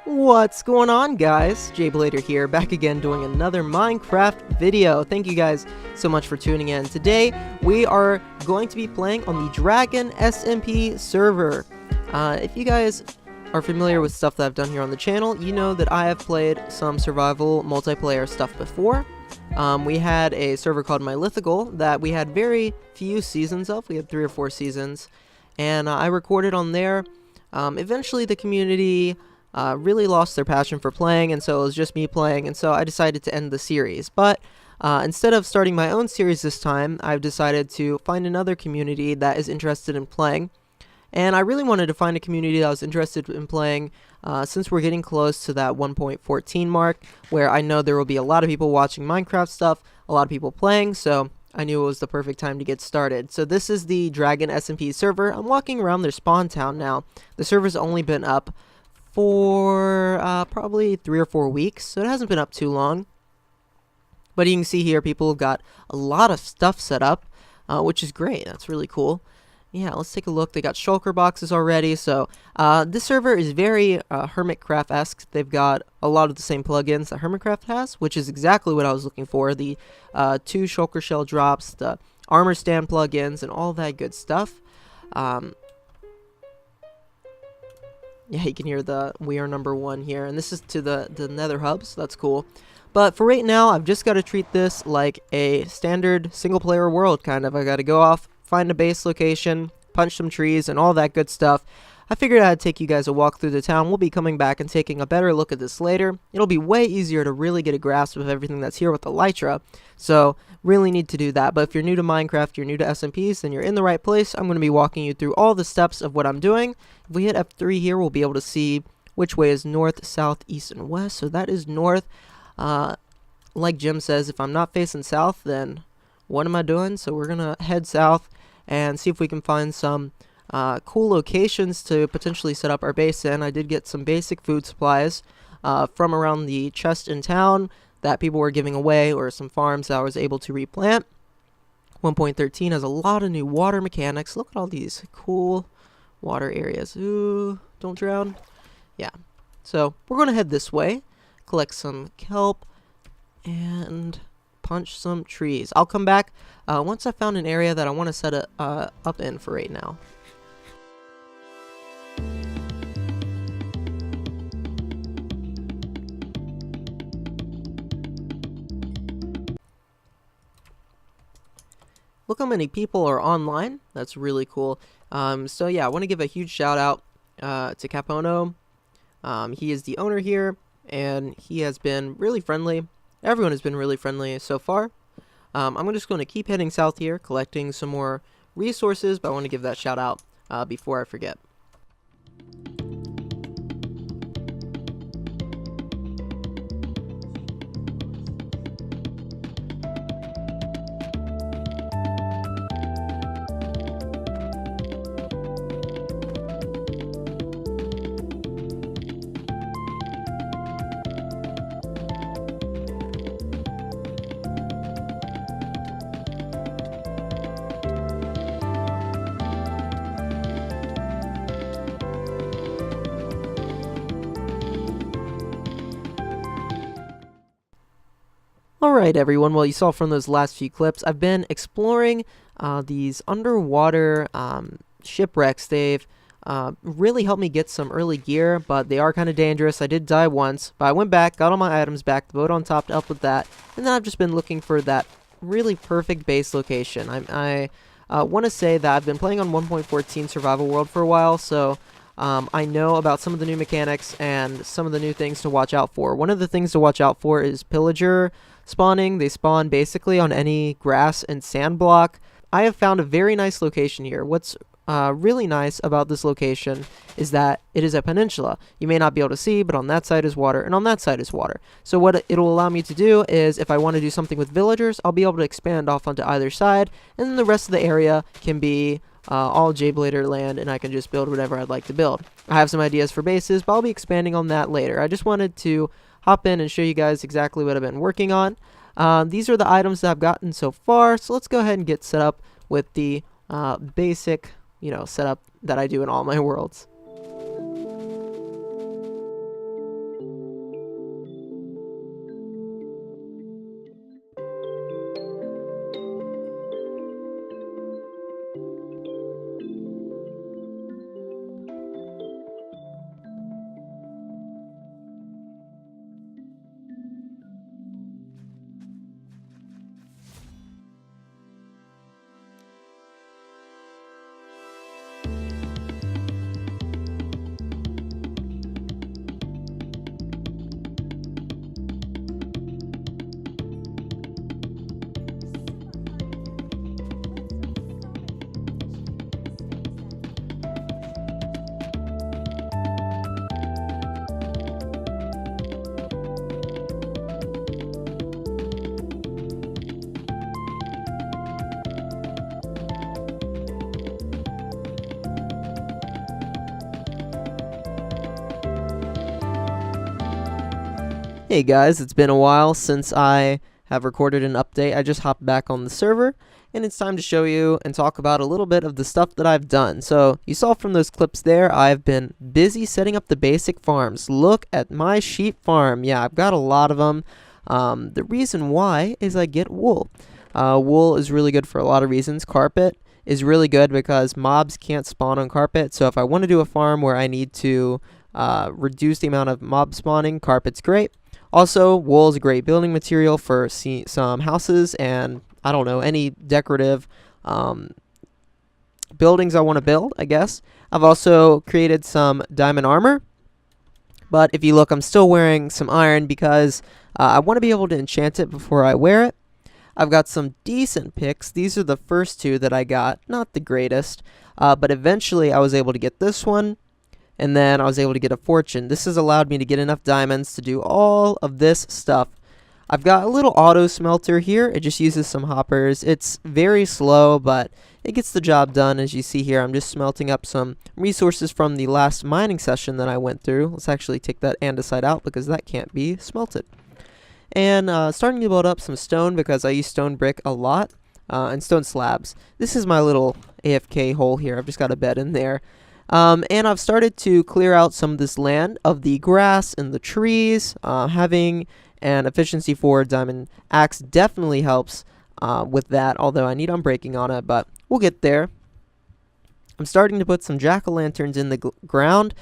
What's going on, guys? jblader here, back again doing another Minecraft video. Thank you guys so much for tuning in. Today we are going to be playing on the Dragon SMP server. If you guys are familiar with stuff that I've done here on the channel, you know that I have played some survival multiplayer stuff before. We had a server called Mythical that we had very few seasons of. We had 3 or 4 seasons, and I recorded on there. Eventually the community really lost their passion for playing, and so it was just me playing, and so I decided to end the series. But instead of starting my own series this time, I've decided to find another community that is interested in playing. And I really wanted to find a community that was interested in playing since we're getting close to that 1.14 mark, where I know there will be a lot of people watching Minecraft stuff, a lot of people playing, so I knew it was the perfect time to get started. So this is the Dragon SMP server. I'm walking around their spawn town now. The server's only been up for probably 3 or 4 weeks, so it hasn't been up too long. But you can see here people have got a lot of stuff set up, which is great. That's really cool. Yeah, let's take a look. They got shulker boxes already, so this server is very Hermitcraft-esque. They've got a lot of the same plugins that Hermitcraft has, which is exactly what I was looking for. The 2 shulker shell drops, the armor stand plugins, and all that good stuff. Yeah, you can hear the "we are number one" here, and this is to the nether hub, so that's cool. But for right now, I've just got to treat this like a standard single-player world, kind of. I got to go off, find a base location, punch some trees, and all that good stuff. I figured I'd take you guys a walk through the town. We'll be coming back and taking a better look at this later. It'll be way easier to really get a grasp of everything that's here with the Elytra, so really need to do that. But if you're new to Minecraft, you're new to SMPs, then you're in the right place. I'm going to be walking you through all the steps of what I'm doing. If we hit F3 here, we'll be able to see which way is north, south, east, and west. So that is north. Like Jim says, if I'm not facing south, then what am I doing? So we're going to head south and see if we can find some cool locations to potentially set up our base in. I did get some basic food supplies from around the chest in town that people were giving away, or some farms that I was able to replant. 1.13 has a lot of new water mechanics. Look at all these cool water areas. Ooh, don't drown. Yeah, so we're going to head this way, collect some kelp, and punch some trees. I'll come back once I found an area that I want to set it up in for right now. Look how many people are online. That's really cool. So yeah, I want to give a huge shout out to Capono. He is the owner here, and he has been really friendly. Everyone has been really friendly so far. I'm just going to keep heading south here, collecting some more resources, but I want to give that shout out before I forget. Alright everyone, well, you saw from those last few clips, I've been exploring these underwater shipwrecks. They've really helped me get some early gear, but they are kind of dangerous. I did die once, but I went back, got all my items back, the boat on top to help with that, and then I've just been looking for that really perfect base location. I want to say that I've been playing on 1.14 survival world for a while, so I know about some of the new mechanics and some of the new things to watch out for. One of the things to watch out for is Pillager Spawning. They spawn basically on any grass and sand block. I have found a very nice location here. What's really nice about this location is that it is a peninsula. You may not be able to see, but on that side is water, and on that side is water. So what it'll allow me to do is, if I want to do something with villagers, I'll be able to expand off onto either side, and then the rest of the area can be all jblader land, and I can just build whatever I'd like to build. I have some ideas for bases, but I'll be expanding on that later. I just wanted to hop in and show you guys exactly what I've been working on. These are the items that I've gotten so far, so let's go ahead and get set up with the basic, setup that I do in all my worlds. Hey guys, it's been a while since I have recorded an update. I just hopped back on the server, and it's time to show you and talk about a little bit of the stuff that I've done. So, you saw from those clips there, I've been busy setting up the basic farms. Look at my sheep farm. Yeah, I've got a lot of them. The reason why is I get wool. Wool is really good for a lot of reasons. Carpet is really good because mobs can't spawn on carpet. So if I want to do a farm where I need to reduce the amount of mob spawning, carpet's great. Also, wool is a great building material for some houses and, I don't know, any decorative buildings I want to build, I guess. I've also created some diamond armor. But if you look, I'm still wearing some iron because I want to be able to enchant it before I wear it. I've got some decent picks. These are the first two that I got. Not the greatest. But eventually I was able to get this one. And then I was able to get a fortune. This has allowed me to get enough diamonds to do all of this stuff. I've got a little auto smelter here. It just uses some hoppers. It's very slow, but it gets the job done. As you see here, I'm just smelting up some resources from the last mining session that I went through. Let's actually take that andesite out because that can't be smelted. And starting to build up some stone because I use stone brick a lot, and stone slabs. This is my little AFK hole here. I've just got a bed in there. And I've started to clear out some of this land of the grass and the trees. Having an efficiency 4 diamond axe definitely helps with that, although I need unbreaking on it, but we'll get there. I'm starting to put some jack-o'-lanterns in the ground.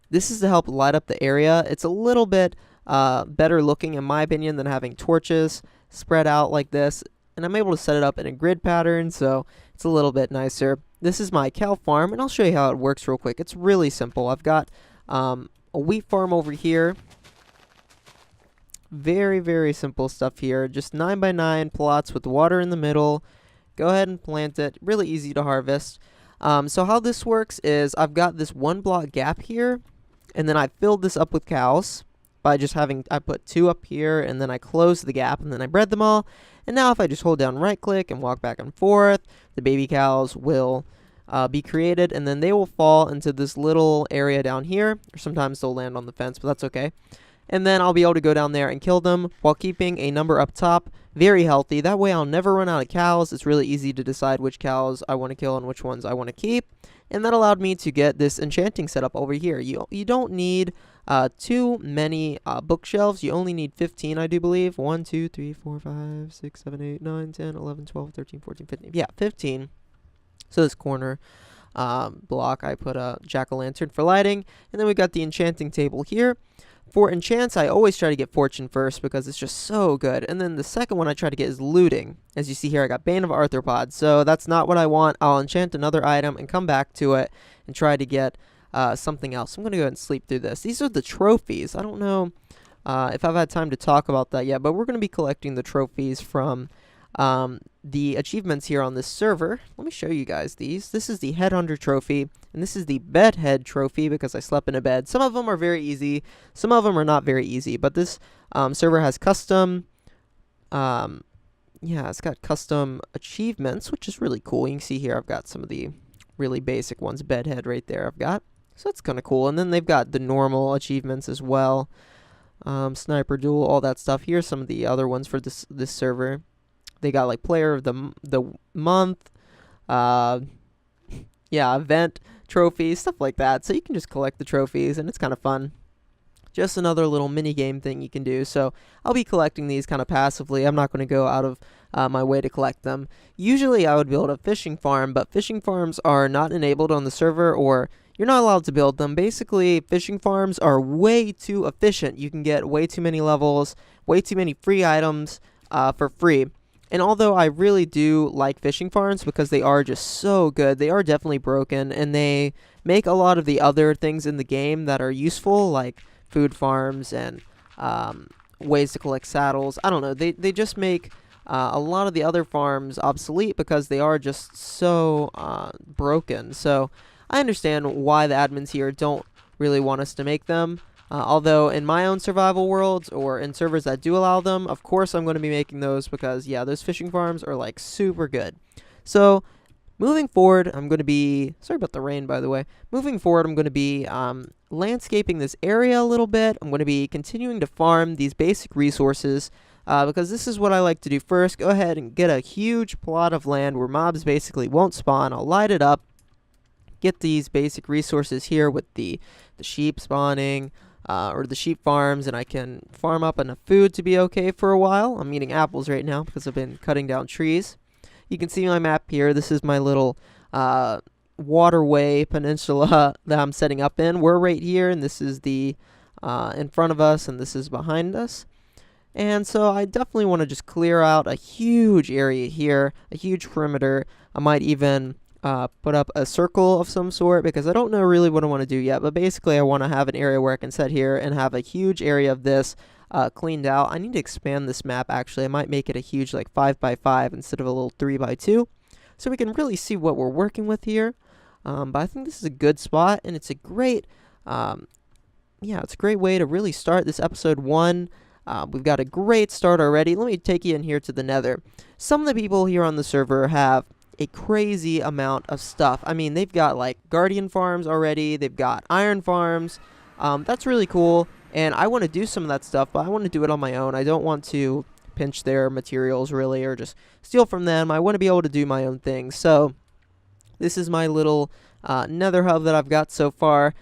This is to help light up the area. It's a little bit better looking, in my opinion, than having torches spread out like this. And I'm able to set it up in a grid pattern, so it's a little bit nicer. This is my cow farm, and I'll show you how it works real quick. It's really simple. I've got a wheat farm over here. Very, very simple stuff here. Just 9x9 plots with water in the middle. Go ahead and plant it. Really easy to harvest. So how this works is I've got this 1 block gap here, and then I filled this up with cows by just I put 2 up here, and then I closed the gap, and then I bred them all. And now if I just hold down right click and walk back and forth, the baby cows will be created, and then they will fall into this little area down here, or sometimes they'll land on the fence, but that's okay. And then I'll be able to go down there and kill them while keeping a number up top. Very healthy. That way I'll never run out of cows. It's really easy to decide which cows I want to kill and which ones I want to keep. And that allowed me to get this enchanting setup over here. You don't need too many bookshelves. You only need 15, I do believe. 1, 2, 3, 4, 5, 6, 7, 8, 9, 10, 11, 12, 13, 14, 15. Yeah, 15. So this corner block, I put a jack-o'-lantern for lighting. And then we got the enchanting table here. For enchants, I always try to get fortune first because it's just so good. And then the second one I try to get is looting. As you see here, I got Bane of Arthropods. So that's not what I want. I'll enchant another item and come back to it and try to get something else. I'm going to go ahead and sleep through this. These are the trophies. I don't know if I've had time to talk about that yet, but we're going to be collecting the trophies from the achievements here on this server. Let me show you guys these. This is the Headhunter trophy, and this is the Bedhead trophy because I slept in a bed. Some of them are very easy, some of them are not very easy, but this server has custom, it's got custom achievements, which is really cool. You can see here I've got some of the really basic ones. Bedhead right there I've got. So that's kind of cool. And then they've got the normal achievements as well. Sniper Duel, all that stuff. Here's some of the other ones for this server. They got like Player of the Month, yeah, event trophies, stuff like that. So you can just collect the trophies, and it's kind of fun. Just another little mini game thing you can do. So I'll be collecting these kind of passively. I'm not going to go out of my way to collect them. Usually I would build a fishing farm, but fishing farms are not enabled on the server, or you're not allowed to build them. Basically, fishing farms are way too efficient. You can get way too many levels, way too many free items for free. And although I really do like fishing farms because they are just so good, they are definitely broken, and they make a lot of the other things in the game that are useful, like food farms and ways to collect saddles. I don't know, they just make a lot of the other farms obsolete because they are just so broken. So I understand why the admins here don't really want us to make them. Although in my own survival worlds or in servers that do allow them, of course I'm going to be making those because, yeah, those fishing farms are like super good. So moving forward, I'm going to be, sorry about the rain by the way, moving forward I'm going to be landscaping this area a little bit. I'm going to be continuing to farm these basic resources because this is what I like to do first. Go ahead and get a huge plot of land where mobs basically won't spawn. I'll light it up, get these basic resources here with the sheep spawning, or the sheep farms, and I can farm up enough food to be okay for a while. I'm eating apples right now because I've been cutting down trees. You can see my map here. This is my little waterway peninsula that I'm setting up in. We're right here, and this is the in front of us, and this is behind us. And so I definitely want to just clear out a huge area here, a huge perimeter. I might even put up a circle of some sort because I don't know really what I want to do yet, but basically I want to have an area where I can set here and have a huge area of this cleaned out. I need to expand this map actually. I might make it a huge like 5x5 instead of a little 3x2 so we can really see what we're working with here. But I think this is a good spot, and it's a great it's a great way to really start this episode 1. We've got a great start already. Let me take you in here to the Nether. Some of the people here on the server have a crazy amount of stuff. I mean, they've got like guardian farms already, they've got iron farms. That's really cool, and I want to do some of that stuff, but I want to do it on my own. I don't want to pinch their materials really or just steal from them. I want to be able to do my own thing. So this is my little nether hub that I've got so far.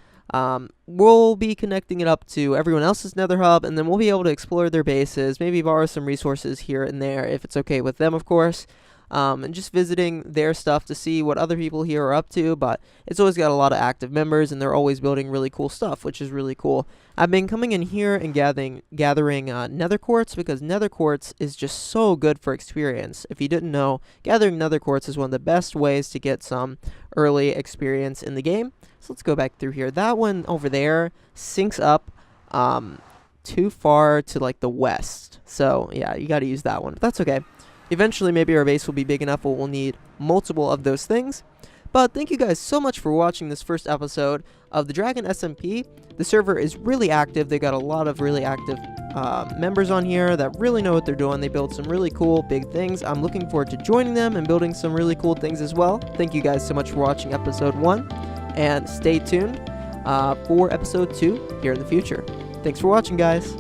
We'll be connecting it up to everyone else's nether hub, and then we'll be able to explore their bases, maybe borrow some resources here and there if it's okay with them, of course. And just visiting their stuff to see what other people here are up to, but it's always got a lot of active members, and they're always building really cool stuff, which is really cool. I've been coming in here and gathering nether quartz because nether quartz is just so good for experience. If you didn't know, gathering nether quartz is one of the best ways to get some early experience in the game. So let's go back through here. That one over there sinks up too far to like the west, so yeah, you got to use that one, but that's okay. Eventually, maybe our base will be big enough where we'll need multiple of those things. But thank you guys so much for watching this first episode of the Dragon SMP. The server is really active. They got a lot of really active members on here that really know what they're doing. They build some really cool big things. I'm looking forward to joining them and building some really cool things as well. Thank you guys so much for watching episode 1. And stay tuned for episode 2 here in the future. Thanks for watching, guys.